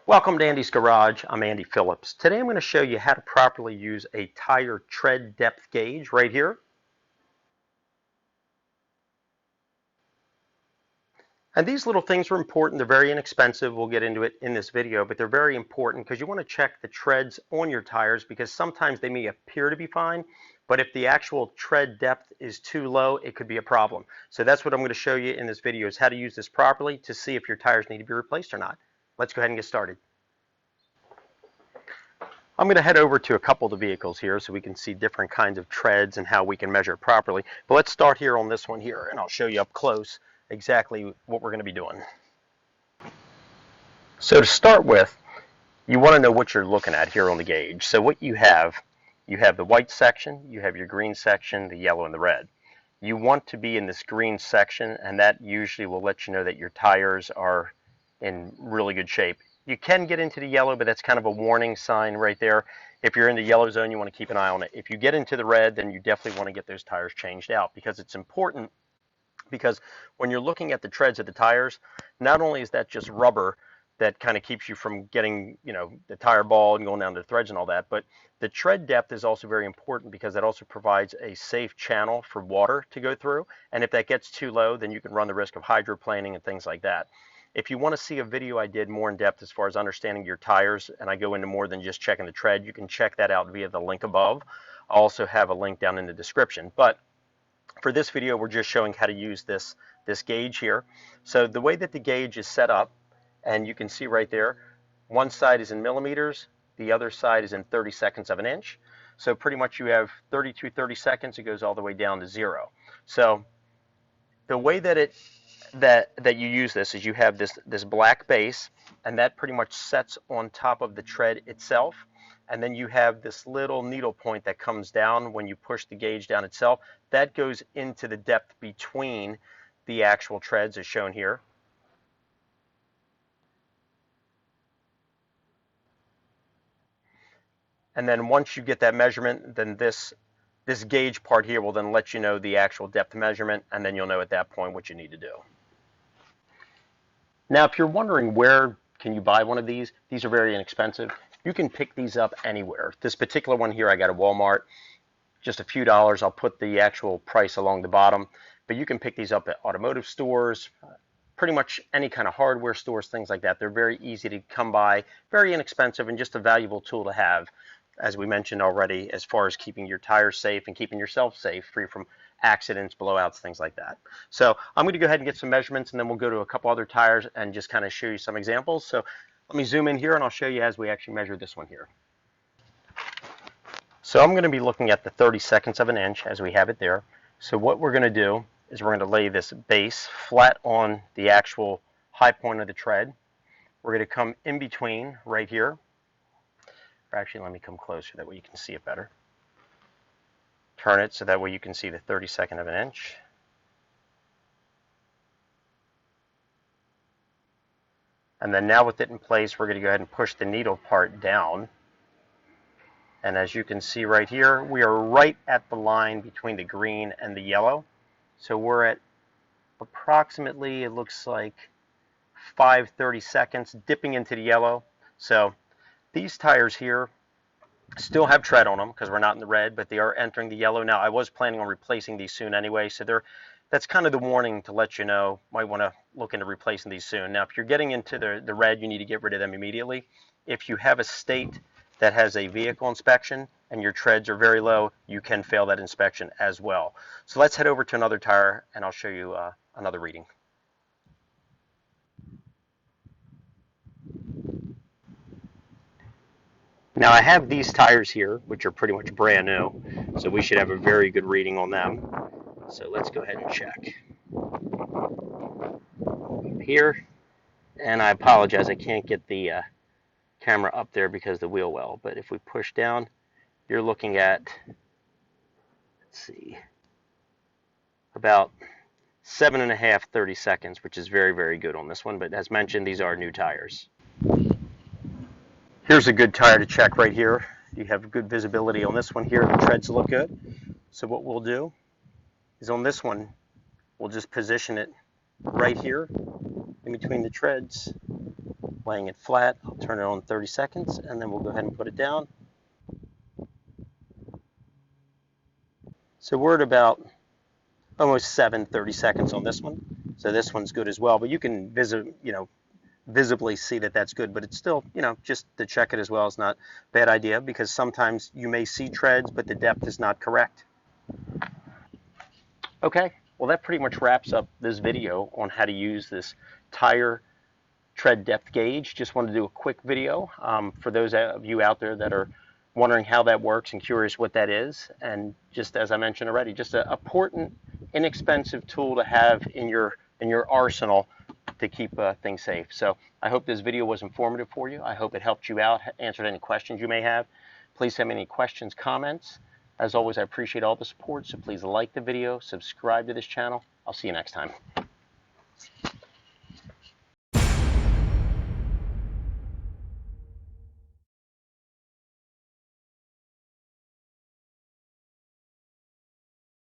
Welcome to Andy's Garage. I'm Andy Phillips. Today I'm going to show you how to properly use a tire tread depth gauge right here. And these little things are important. They're very inexpensive. We'll get into it in this video, but they're very important because you want to check the treads on your tires because sometimes they may appear to be fine, but if the actual tread depth is too low, it could be a problem. So that's what I'm going to show you in this video is how to use this properly to see if your tires need to be replaced or not. Let's go ahead and get started. I'm going to head over to a couple of the vehicles here so we can see different kinds of treads and how we can measure it properly. But let's start here on this one here, and I'll show you up close exactly what we're going to be doing. So to start with, you want to know what you're looking at here on the gauge. So what you have the white section, you have your green section, the yellow, and the red. You want to be in this green section, and that usually will let you know that your tires are in really good shape. You can get into the yellow, but that's kind of a warning sign right there. If you're in the yellow zone, you want to keep an eye on it. If you get into the red, then you definitely want to get those tires changed out because it's important. Because when you're looking at the treads of the tires, not only is that just rubber that kind of keeps you from getting, the tire bald and going down to the threads and all that, but the tread depth is also very important because that also provides a safe channel for water to go through. And if that gets too low, then you can run the risk of hydroplaning and things like that. If you want to see a video I did more in depth as far as understanding your tires, and I go into more than just checking the tread, you can check that out via the link above. I'll also have a link down in the description. But for this video, we're just showing how to use this gauge here. So the way that the gauge is set up, and you can see right there, one side is in millimeters, the other side is in 30 seconds of an inch. So pretty much you have 30 seconds, it goes all the way down to 0. So the way that you use this is you have this black base, and that pretty much sets on top of the tread itself, and then you have this little needle point that comes down when you push the gauge down itself. That goes into the depth between the actual treads as shown here. And then once you get that measurement, then this gauge part here will then let you know the actual depth measurement, and then you'll know at that point what you need to do. Now, if you're wondering where can you buy one of these are very inexpensive. You can pick these up anywhere. This particular one here I got at Walmart, just a few dollars. I'll put the actual price along the bottom, but you can pick these up at automotive stores, pretty much any kind of hardware stores, things like that. They're very easy to come by, very inexpensive, and just a valuable tool to have, as we mentioned already, as far as keeping your tires safe and keeping yourself safe, free from accidents, blowouts, things like that. So I'm going to go ahead and get some measurements, and then we'll go to a couple other tires and just kind of show you some examples. So let me zoom in here, and I'll show you as we actually measure this one here. So I'm going to be looking at the 30 seconds of an inch as we have it there. So what we're going to do is we're going to lay this base flat on the actual high point of the tread. We're going to come in between right here. Or actually, let me come closer, that way you can see it better. Turn it so that way you can see the 32nd of an inch. And then now with it in place, we're going to go ahead and push the needle part down. And as you can see right here, we are right at the line between the green and the yellow. So we're at approximately, it looks like 5/30 seconds, dipping into the yellow. So these tires here still have tread on them because we're not in the red, but they are entering the yellow. Now, I was planning on replacing these soon anyway, so that's kind of the warning to let you know, might want to look into replacing these soon. Now, if you're getting into the red, you need to get rid of them immediately. If you have a state that has a vehicle inspection and your treads are very low, you can fail that inspection as well. So let's head over to another tire, and I'll show you another reading. Now I have these tires here, which are pretty much brand new, so we should have a very good reading on them. So let's go ahead and check. Here, and I apologize, I can't get the camera up there because of the wheel well, but if we push down, you're looking at, let's see, about 7.5, 30 seconds, which is very, very good on this one, but as mentioned, these are new tires. Here's a good tire to check right here. You have good visibility on this one here. The treads look good. So what we'll do is on this one, we'll just position it right here in between the treads laying it flat. I'll turn it on 30 seconds and then we'll go ahead and put it down. So we're at about almost 30 seconds on this one. So this one's good as well, but you can visibly see that that's good, but it's still, just to check it as well is not a bad idea, because sometimes you may see treads, but the depth is not correct. Okay, well that pretty much wraps up this video on how to use this tire tread depth gauge. Just wanted to do a quick video for those of you out there that are wondering how that works and curious what that is. And just as I mentioned already, just an important, inexpensive tool to have in your arsenal to keep things safe. So I hope this video was informative for you. I hope it helped you out, answered any questions you may have. Please send me any questions, comments. As always, I appreciate all the support, so please like the video, subscribe to this channel. I'll see you next time.